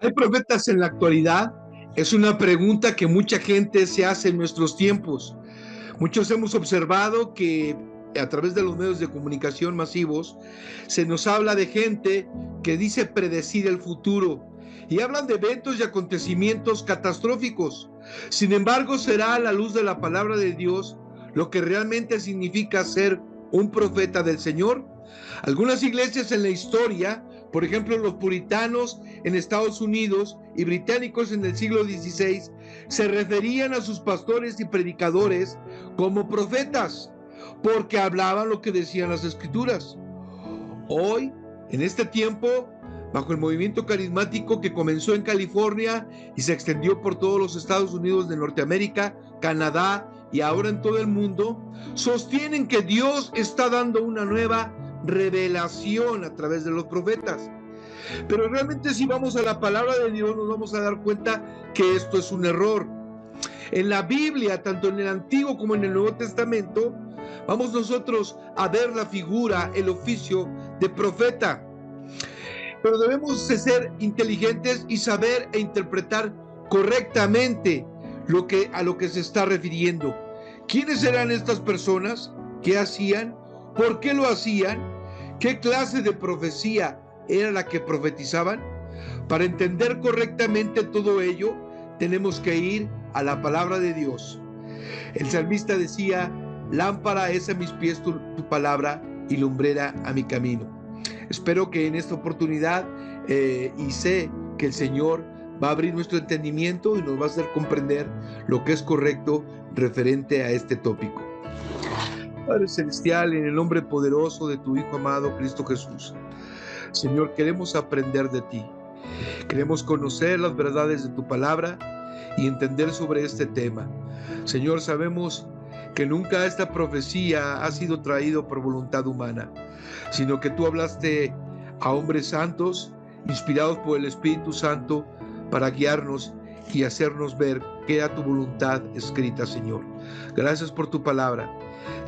¿Hay profetas en la actualidad? Es una pregunta que mucha gente se hace en nuestros tiempos. Muchos hemos observado que a través de los medios de comunicación masivos se nos habla de gente que dice predecir el futuro y hablan de eventos y acontecimientos catastróficos. Sin embargo, será a la luz de la palabra de Dios lo que realmente significa ser un profeta del Señor. Algunas iglesias en la historia, por ejemplo los puritanos en Estados Unidos y británicos en el siglo XVI, se referían a sus pastores y predicadores como profetas, porque hablaban lo que decían las escrituras. Hoy, en este tiempo, bajo el movimiento carismático que comenzó en California y se extendió por todos los Estados Unidos de Norteamérica, Canadá y ahora en todo el mundo, sostienen que Dios está dando una nueva revelación a través de los profetas. Pero realmente si vamos a la palabra de Dios nos vamos a dar cuenta que esto es un error. En la Biblia, tanto en el Antiguo como en el Nuevo Testamento, vamos nosotros a ver la figura, el oficio de profeta. Pero debemos ser inteligentes y saber e interpretar correctamente a lo que se está refiriendo. ¿Quiénes eran estas personas? ¿Qué hacían? ¿Por qué lo hacían? ¿Qué clase de profecía era la que profetizaban? Para entender correctamente todo ello, tenemos que ir a la palabra de Dios. El salmista decía: lámpara es a mis pies tu palabra y lumbrera a mi camino. Espero que en esta oportunidad y sé que el Señor va a abrir nuestro entendimiento y nos va a hacer comprender lo que es correcto referente a este tópico. Padre Celestial, en el nombre poderoso de tu Hijo amado Cristo Jesús, Señor, queremos aprender de ti. Queremos conocer las verdades de tu palabra y entender sobre este tema. Señor, sabemos que nunca esta profecía ha sido traída por voluntad humana, sino que tú hablaste a hombres santos, inspirados por el Espíritu Santo, para guiarnos y hacernos ver qué era tu voluntad escrita, Señor. Gracias por tu palabra.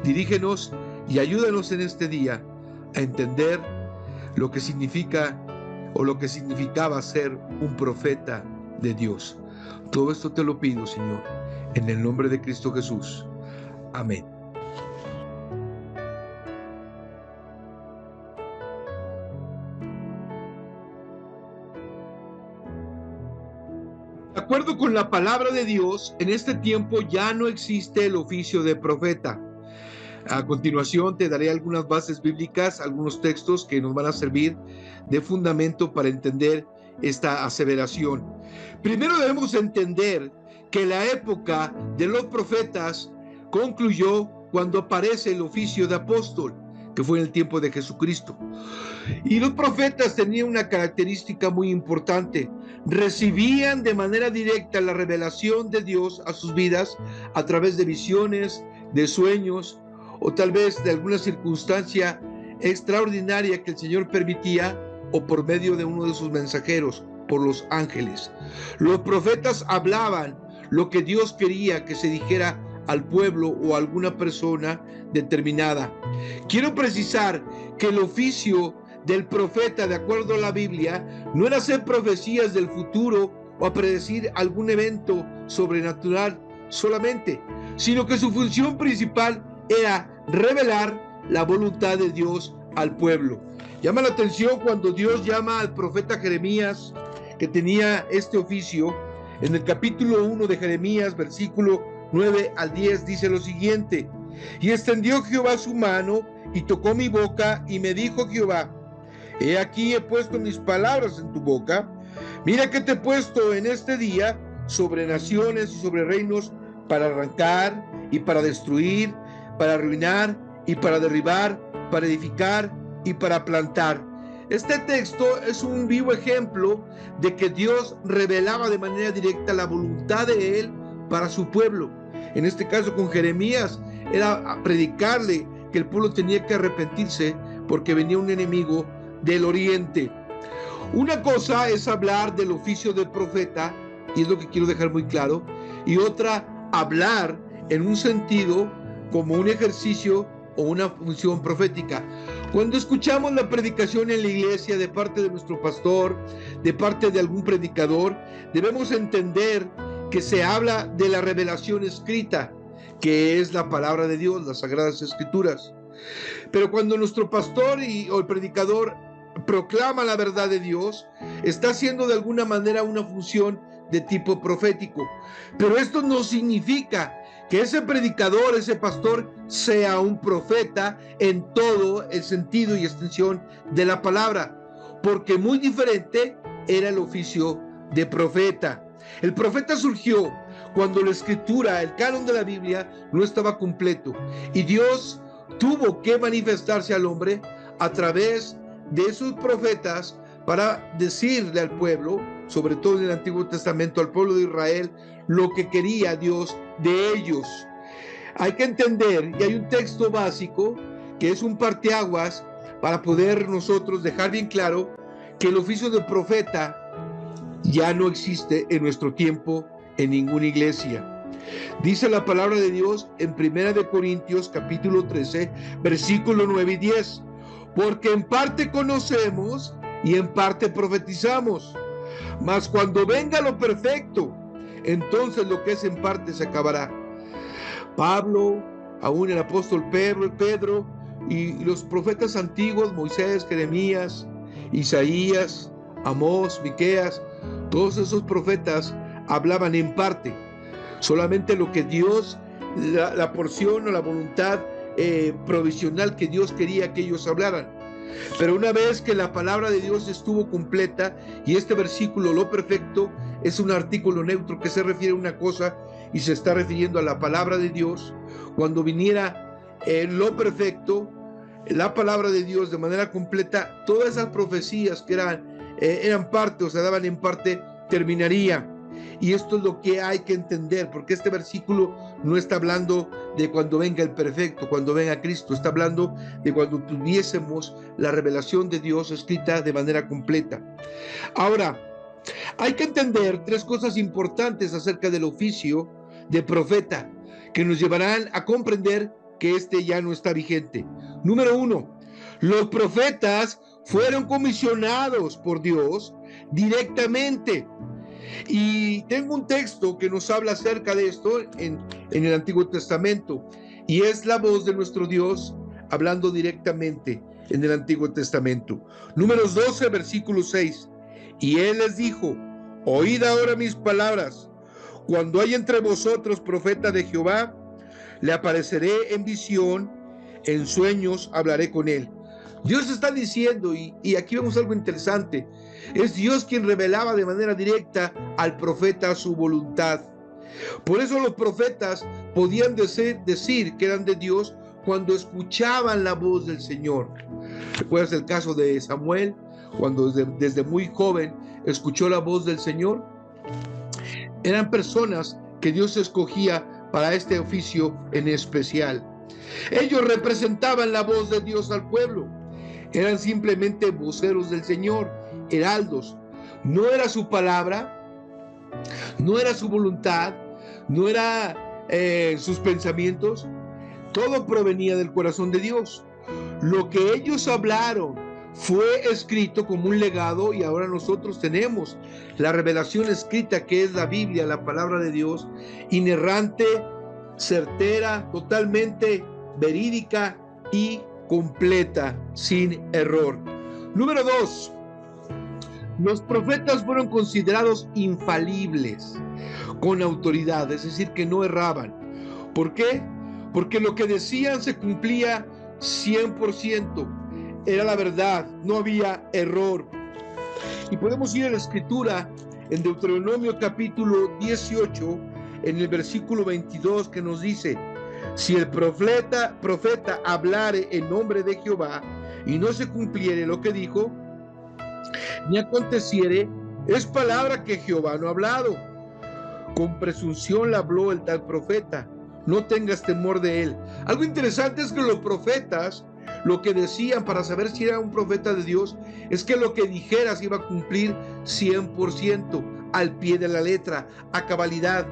Dirígenos y ayúdanos en este día a entender lo que significa o lo que significaba ser un profeta de Dios. Todo esto te lo pido, Señor, en el nombre de Cristo Jesús. Amén. De acuerdo con la palabra de Dios, en este tiempo ya no existe el oficio de profeta. A continuación te daré algunas bases bíblicas, algunos textos que nos van a servir de fundamento para entender esta aseveración. Primero debemos entender que la época de los profetas concluyó cuando aparece el oficio de apóstol, que fue en el tiempo de Jesucristo. Y los profetas tenían una característica muy importante: recibían de manera directa la revelación de Dios a sus vidas a través de visiones, de sueños, o tal vez de alguna circunstancia extraordinaria que el Señor permitía, o por medio de uno de sus mensajeros, por los ángeles. Los profetas hablaban lo que Dios quería que se dijera al pueblo o a alguna persona determinada. Quiero precisar que el oficio del profeta, de acuerdo a la Biblia, no era hacer profecías del futuro o a predecir algún evento sobrenatural solamente, sino que su función principal era revelar la voluntad de Dios al pueblo. Llama la atención cuando Dios llama al profeta Jeremías, que tenía este oficio. En el capítulo 1 de Jeremías, versículo 9 al 10, dice lo siguiente: y extendió Jehová su mano y tocó mi boca, y me dijo Jehová: he aquí he puesto mis palabras en tu boca. Mira que te he puesto en este día sobre naciones y sobre reinos, para arrancar y para destruir, para arruinar y para derribar, para edificar y para plantar. Este texto es un vivo ejemplo de que Dios revelaba de manera directa la voluntad de Él para su pueblo. En este caso con Jeremías era predicarle que el pueblo tenía que arrepentirse porque venía un enemigo del oriente. Una cosa es hablar del oficio del profeta, y es lo que quiero dejar muy claro, y otra, hablar en un sentido como un ejercicio o una función profética. Cuando escuchamos la predicación en la iglesia de parte de nuestro pastor, de parte de algún predicador, debemos entender que se habla de la revelación escrita, que es la palabra de Dios, las Sagradas Escrituras. Pero cuando nuestro pastor o el predicador proclama la verdad de Dios, está haciendo de alguna manera una función de tipo profético. Pero esto no significa que ese predicador, ese pastor, sea un profeta en todo el sentido y extensión de la palabra, porque muy diferente era el oficio de profeta. El profeta surgió cuando la escritura, el canon de la Biblia, no estaba completo, y Dios tuvo que manifestarse al hombre a través de sus profetas para decirle al pueblo, sobre todo en el Antiguo Testamento, al pueblo de Israel, lo que quería Dios de ellos. Hay que entender, y hay un texto básico que es un parteaguas para poder nosotros dejar bien claro que el oficio de profeta ya no existe en nuestro tiempo en ninguna iglesia. Dice la palabra de Dios en 1 Corintios capítulo 13, versículo 9 y 10, porque en parte conocemos y en parte profetizamos, mas cuando venga lo perfecto, entonces lo que es en parte se acabará. Pablo, aún el apóstol Pedro y los profetas antiguos, Moisés, Jeremías, Isaías, Amós, Miqueas, todos esos profetas hablaban en parte, solamente lo que Dios, la porción o la voluntad provisional que Dios quería que ellos hablaran. Pero una vez que la palabra de Dios estuvo completa, y este versículo, lo perfecto, es un artículo neutro que se refiere a una cosa y se está refiriendo a la palabra de Dios. Cuando viniera lo perfecto, la palabra de Dios de manera completa, todas esas profecías que eran parte o se daban en parte, terminaría. Y esto es lo que hay que entender, porque este versículo no está hablando de cuando venga el perfecto, cuando venga Cristo, está hablando de cuando tuviésemos la revelación de Dios escrita de manera completa. Ahora, hay que entender tres cosas importantes acerca del oficio de profeta que nos llevarán a comprender que este ya no está vigente. Número uno, los profetas fueron comisionados por Dios directamente. Y tengo un texto que nos habla acerca de esto en el Antiguo Testamento, y es la voz de nuestro Dios hablando directamente en el Antiguo Testamento. Números 12, versículo 6. Y él les dijo: oíd ahora mis palabras. Cuando hay entre vosotros profeta de Jehová, le apareceré en visión, en sueños hablaré con él. Dios está diciendo, y aquí vemos algo interesante, es Dios quien revelaba de manera directa al profeta su voluntad. Por eso los profetas podían decir que eran de Dios cuando escuchaban la voz del Señor. ¿Recuerdas el caso de Samuel, cuando desde muy joven escuchó la voz del Señor? Eran personas que Dios escogía para este oficio en especial. Ellos representaban la voz de Dios al pueblo. Eran simplemente voceros del Señor, heraldos. No era su palabra, no era su voluntad, no era sus pensamientos. Todo provenía del corazón de Dios. Lo que ellos hablaron fue escrito como un legado, y ahora nosotros tenemos la revelación escrita, que es la Biblia, la palabra de Dios, inerrante, certera, totalmente verídica y completa, sin error. Número 2, los profetas fueron considerados infalibles, con autoridad, es decir, que no erraban. ¿Por qué? Porque lo que decían se cumplía 100%, era la verdad, no había error. Y podemos ir a la escritura en Deuteronomio capítulo 18, en el versículo 22, que nos dice: si el profeta hablare en nombre de Jehová y no se cumpliere lo que dijo, ni aconteciere, es palabra que Jehová no ha hablado. Con presunción la habló el tal profeta, no tengas temor de él. Algo interesante es que los profetas, lo que decían para saber si era un profeta de Dios, es que lo que dijera se iba a cumplir 100%, al pie de la letra, a cabalidad.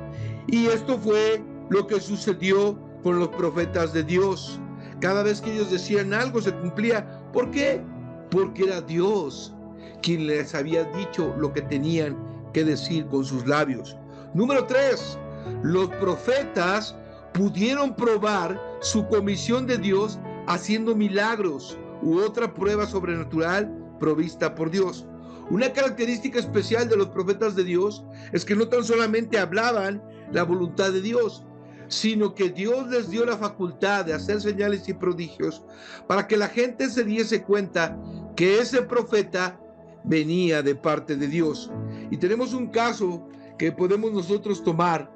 Y esto fue lo que sucedió con los profetas de Dios. Cada vez que ellos decían algo se cumplía ¿Por qué? Porque era Dios quien les había dicho lo que tenían que decir con sus labios. Número 3, los profetas pudieron probar su comisión de Dios haciendo milagros u otra prueba sobrenatural provista por Dios. Una característica especial de los profetas de Dios es que no tan solamente hablaban la voluntad de Dios, sino que Dios les dio la facultad de hacer señales y prodigios para que la gente se diese cuenta que ese profeta venía de parte de Dios. Y tenemos un caso que podemos nosotros tomar,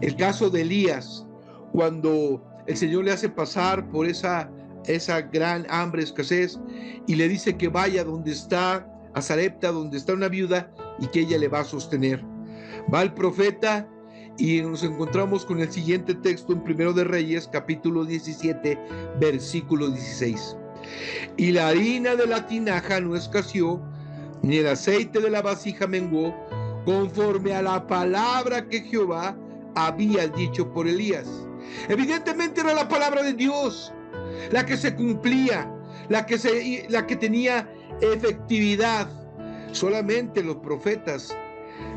el caso de Elías, cuando el Señor le hace pasar por esa gran hambre, escasez, y le dice que vaya donde está, a Sarepta, donde está una viuda, y que ella le va a sostener. Va el profeta y nos encontramos con el siguiente texto en Primero de Reyes, capítulo 17, versículo 16. Y la harina de la tinaja no escaseó, ni el aceite de la vasija menguó, conforme a la palabra que Jehová había dicho por Elías. Evidentemente era la palabra de Dios la que se cumplía, la que tenía efectividad. Solamente los profetas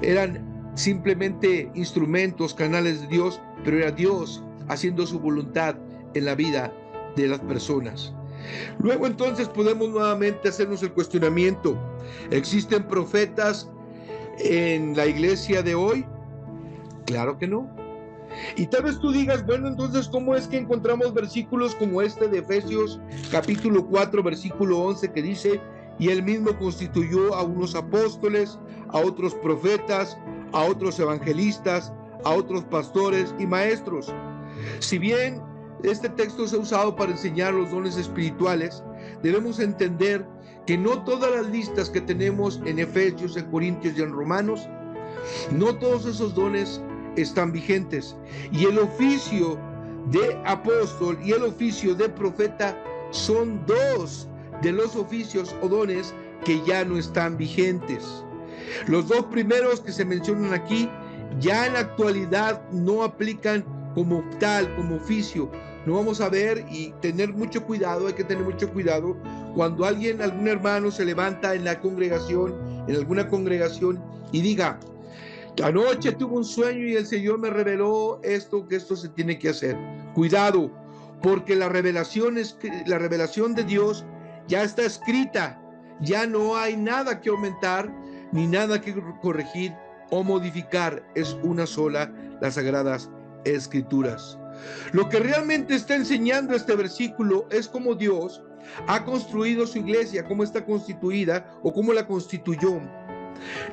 eran simplemente instrumentos, canales de Dios, pero era Dios haciendo su voluntad en la vida de las personas. Luego entonces podemos nuevamente hacernos el cuestionamiento: ¿existen profetas en la iglesia de hoy? Claro que no. Y tal vez tú digas, bueno, entonces, ¿cómo es que encontramos versículos como este de Efesios capítulo 4, versículo 11, que dice: y él mismo constituyó a unos apóstoles, a otros profetas, a otros evangelistas, a otros pastores y maestros? Si bien este texto se ha usado para enseñar los dones espirituales, debemos entender que no todas las listas que tenemos en Efesios, en Corintios y en Romanos, no todos esos dones están vigentes. Y el oficio de apóstol y el oficio de profeta son dos de los oficios o dones que ya no están vigentes. Los dos primeros que se mencionan aquí ya en la actualidad no aplican como tal, como oficio. No vamos a ver, y tener mucho cuidado, hay que tener mucho cuidado cuando algún hermano se levanta en la congregación, en alguna congregación, y diga: anoche tuve un sueño y el Señor me reveló esto, que esto se tiene que hacer. Cuidado, porque la revelación de Dios ya está escrita, ya no hay nada que aumentar ni nada que corregir o modificar, es una sola, las Sagradas Escrituras. Lo que realmente está enseñando este versículo es cómo Dios ha construido su iglesia, cómo está constituida o cómo la constituyó.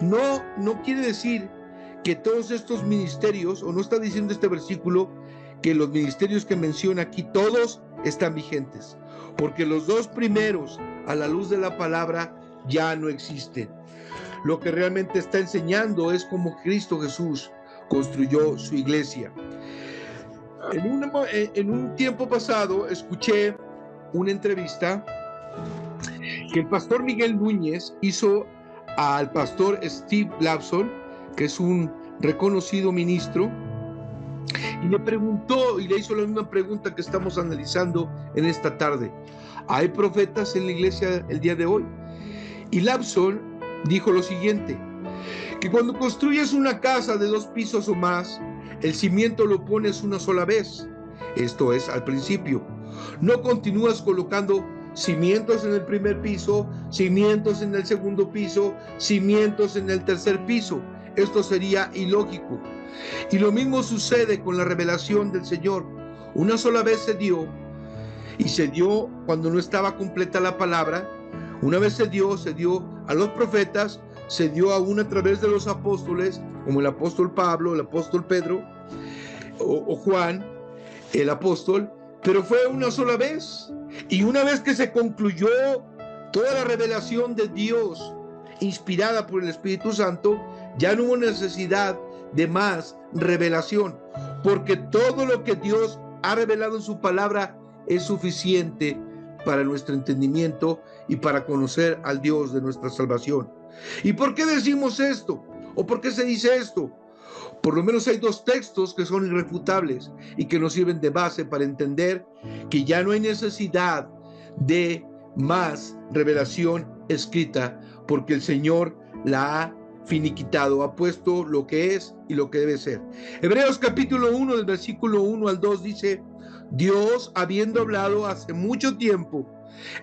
No quiere decir que todos estos ministerios, o no está diciendo este versículo que los ministerios que menciona aquí todos están vigentes, porque los dos primeros, a la luz de la palabra, ya no existen. Lo que realmente está enseñando es cómo Cristo Jesús construyó su iglesia. En un tiempo pasado escuché una entrevista que el pastor Miguel Núñez hizo al pastor Steve Lawson, que es un reconocido ministro, y le preguntó, y le hizo la misma pregunta que estamos analizando en esta tarde: ¿hay profetas en la iglesia el día de hoy? Y Lawson dijo lo siguiente: que cuando construyes una casa de 2 pisos o más, el cimiento lo pones una sola vez, esto es, al principio. No continúas colocando cimientos en el primer piso, cimientos en el segundo piso, cimientos en el tercer piso. Esto sería ilógico. Y lo mismo sucede con la revelación del Señor. Una sola vez se dio, y se dio cuando no estaba completa la palabra. Una vez se dio a los profetas, se dio aún a través de los apóstoles, como el apóstol Pablo, el apóstol Pedro, o Juan, el apóstol, pero fue una sola vez. Y una vez que se concluyó toda la revelación de Dios, inspirada por el Espíritu Santo, ya no hubo necesidad de más revelación, porque todo lo que Dios ha revelado en su palabra es suficiente para nuestro entendimiento y para conocer al Dios de nuestra salvación. ¿Y por qué decimos esto? ¿O por qué se dice esto? Por lo menos hay 2 textos que son irrefutables y que nos sirven de base para entender que ya no hay necesidad de más revelación escrita, porque el Señor la ha finiquitado, ha puesto lo que es y lo que debe ser. Hebreos capítulo 1, del versículo 1 al 2 dice: Dios, habiendo hablado hace mucho tiempo,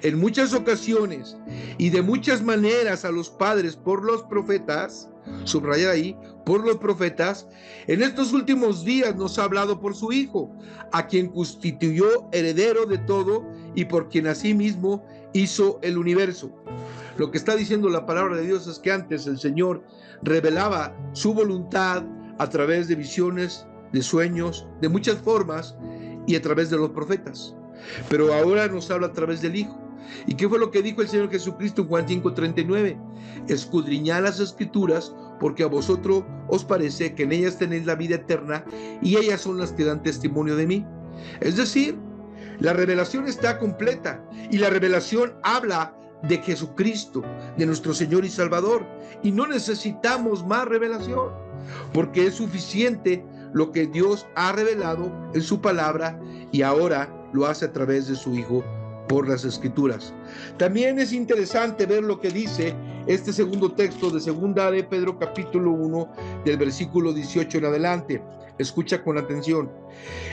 en muchas ocasiones y de muchas maneras a los padres por los profetas, subrayar ahí, por los profetas, en estos últimos días nos ha hablado por su Hijo, a quien constituyó heredero de todo y por quien asimismo hizo el universo. Lo que está diciendo la palabra de Dios es que antes el Señor revelaba su voluntad a través de visiones, de sueños, de muchas formas y a través de los profetas. Pero ahora nos habla a través del Hijo. ¿Y qué fue lo que dijo el Señor Jesucristo en Juan 5:39? Escudriñad las Escrituras, porque a vosotros os parece que en ellas tenéis la vida eterna, y ellas son las que dan testimonio de mí. Es decir, la revelación está completa, y la revelación habla de Jesucristo, de nuestro Señor y Salvador, y no necesitamos más revelación, porque es suficiente lo que Dios ha revelado en su palabra, y ahora lo hace a través de su Hijo por las Escrituras. También es interesante ver lo que dice este segundo texto de segunda de Pedro capítulo 1 del versículo 18 en adelante. Escucha con atención.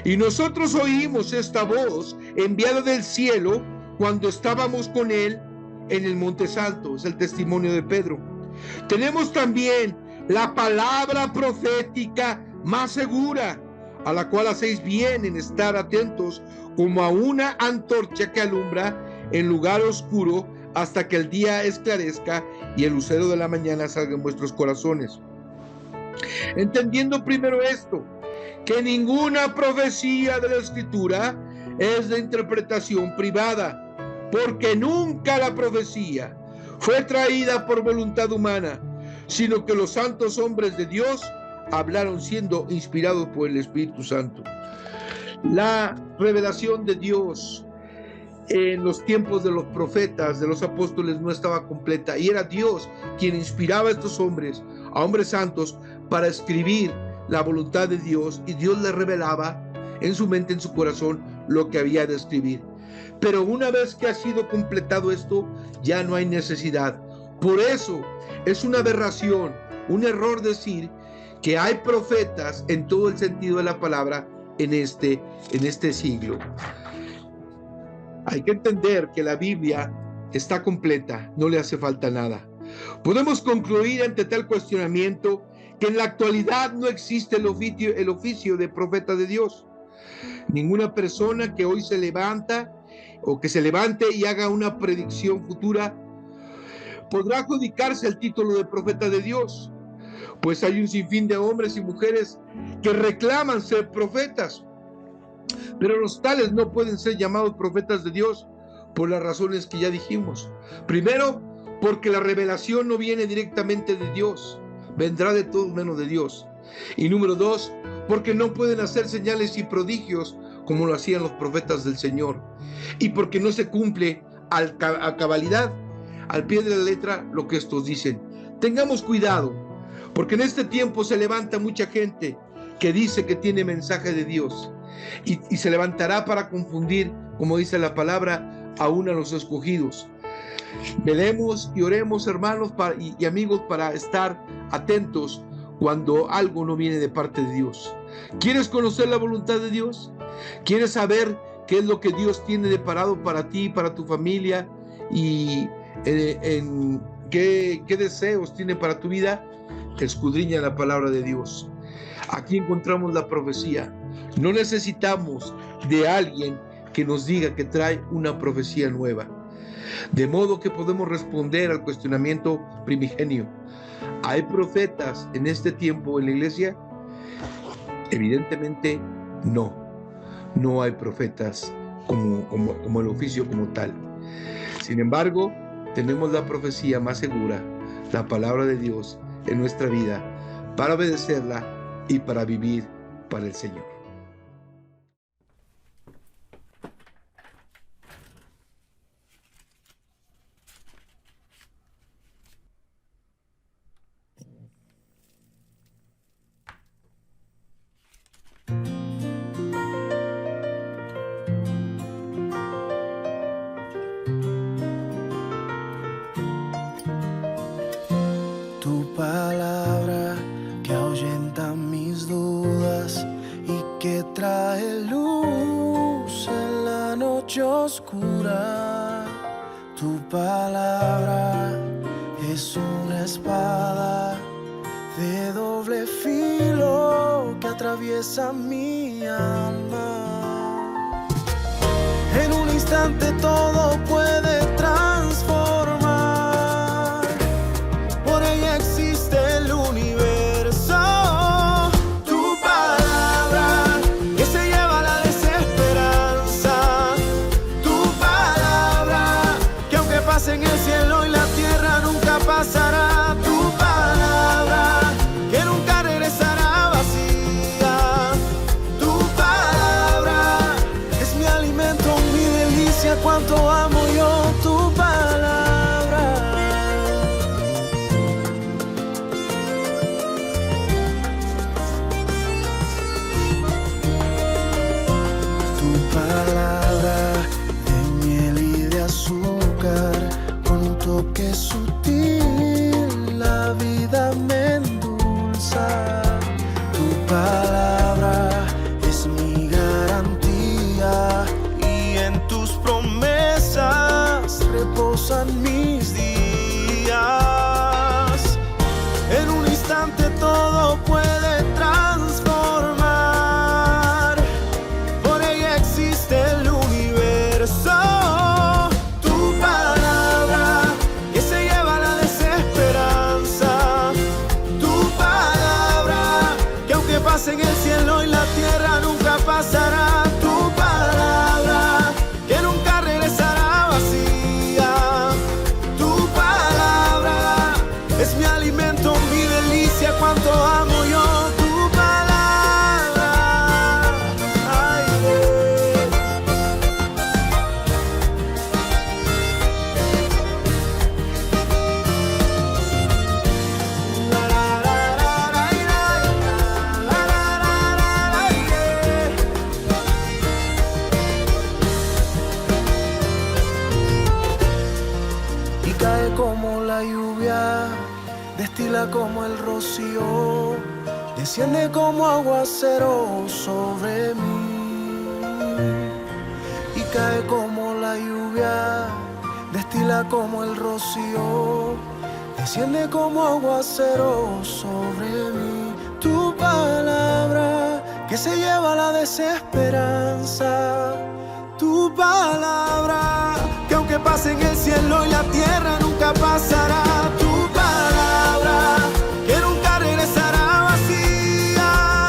Y nosotros oímos esta voz enviada del cielo cuando estábamos con él en el Monte Santo. Es el testimonio de Pedro. Tenemos también la palabra profética más segura, a la cual hacéis bien en estar atentos como a una antorcha que alumbra en lugar oscuro hasta que el día esclarezca y el lucero de la mañana salga en vuestros corazones. Entendiendo primero esto, que ninguna profecía de la Escritura es de interpretación privada, porque nunca la profecía fue traída por voluntad humana, sino que los santos hombres de Dios hablaron siendo inspirados por el Espíritu Santo. La revelación de Dios en los tiempos de los profetas, de los apóstoles, no estaba completa, y era Dios quien inspiraba a estos hombres, a hombres santos, para escribir la voluntad de Dios, y Dios les revelaba en su mente, en su corazón, lo que había de escribir. Pero una vez que ha sido completado esto, ya no hay necesidad. Por eso es una aberración, un error decir que hay profetas en todo el sentido de la palabra en este siglo. Hay que entender que la Biblia está completa, no le hace falta nada. Podemos concluir ante tal cuestionamiento que en la actualidad no existe el oficio de profeta de Dios. Ninguna persona que hoy se levanta o que se levante y haga una predicción futura podrá adjudicarse el título de profeta de Dios, pues hay un sinfín de hombres y mujeres que reclaman ser profetas, pero los tales no pueden ser llamados profetas de Dios por las razones que ya dijimos. Primero, porque la revelación no viene directamente de Dios, vendrá de todos menos de Dios. Y número dos, porque no pueden hacer señales y prodigios como lo hacían los profetas del Señor, y porque no se cumple a cabalidad, al pie de la letra, lo que estos dicen. Tengamos cuidado, porque en este tiempo se levanta mucha gente que dice que tiene mensaje de Dios, y se levantará para confundir, como dice la palabra, aún a los escogidos. Velemos y oremos, hermanos y amigos, para estar atentos cuando algo no viene de parte de Dios. ¿Quieres conocer la voluntad de Dios? ¿Quieres saber qué es lo que Dios tiene deparado para ti, para tu familia, y qué deseos tiene para tu vida? Escudriña la palabra de Dios. Aquí encontramos la profecía. No necesitamos de alguien que nos diga que trae una profecía nueva. De modo que podemos responder al cuestionamiento primigenio. ¿Hay profetas en este tiempo en la iglesia? Evidentemente no. No hay profetas como el oficio como tal. Sin embargo, tenemos la profecía más segura, la palabra de Dios en nuestra vida, para obedecerla y para vivir para el Señor. Tu palabra que ahuyenta mis dudas y que trae luz en la noche oscura. Tu palabra es una espada de doble filo que atraviesa mi alma. En un instante todo puede transformar. Por ella existe el universo. Tu palabra que se lleva la desesperanza. Tu palabra que aunque pase en el cielo y la tierra nunca pasará. Tu palabra que nunca regresará vacía. Tu palabra es mi alimento, mi delicia. Cuánto amo yo tu palabra. Tu palabra de miel y de azúcar, con un toque sutil la vida me endulza. Tu palabra es mi garantía y en tus promesas reposan mis días. En un instante todo puede transformar. Por ella existe el universo. Tu palabra que se lleva la desesperanza. Tu palabra que aunque pase en el cielo y la tierra nunca pasará. Tu palabra que nunca regresará vacía. Tu palabra es mi alimento, mi delicia. Cuánto amo yo tu palabra. Ay, la, la, la, la, la, la, la, la, y cae como la lluvia, destila como el rocío, desciende como aguacero sobre mí. Y cae como la lluvia, destila como el rocío, desciende como aguacero sobre mí. Tu palabra que se lleva la desesperanza. Tu palabra que aunque pase en el cielo y la tierra nunca pasará. Tu palabra que nunca regresará vacía.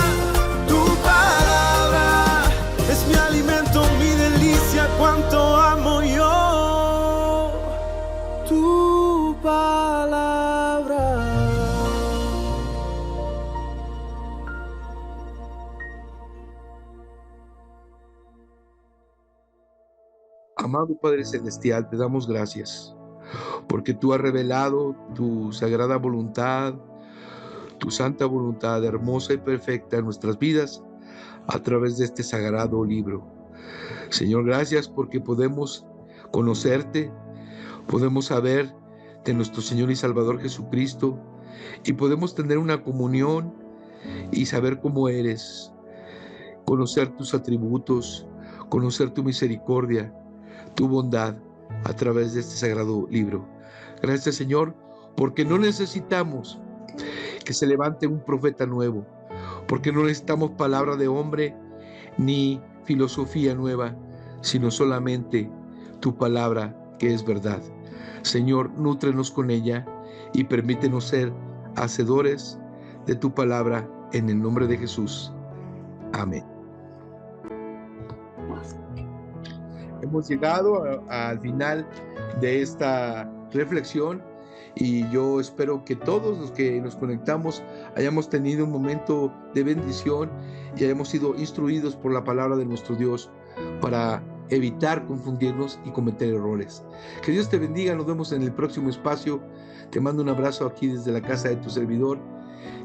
Tu palabra es mi alimento, mi delicia. Cuánto amo yo tu palabra. Amado Padre Celestial, te damos gracias porque tú has revelado tu sagrada voluntad, tu santa voluntad hermosa y perfecta en nuestras vidas a través de este sagrado libro. Señor, gracias porque podemos conocerte, podemos saber de nuestro Señor y Salvador Jesucristo y podemos tener una comunión y saber cómo eres, conocer tus atributos, conocer tu misericordia, tu bondad a través de este sagrado libro. Gracias, Señor, porque no necesitamos que se levante un profeta nuevo, porque no necesitamos palabra de hombre ni filosofía nueva, sino solamente tu palabra que es verdad. Señor, nútrenos con ella y permítenos ser hacedores de tu palabra en el nombre de Jesús. Amén. Hemos llegado al final de esta reflexión y yo espero que todos los que nos conectamos hayamos tenido un momento de bendición y hayamos sido instruidos por la palabra de nuestro Dios para evitar confundirnos y cometer errores. Que Dios te bendiga, nos vemos en el próximo espacio. Te mando un abrazo aquí desde la casa de tu servidor.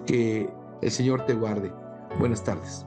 Que el Señor te guarde. Buenas tardes.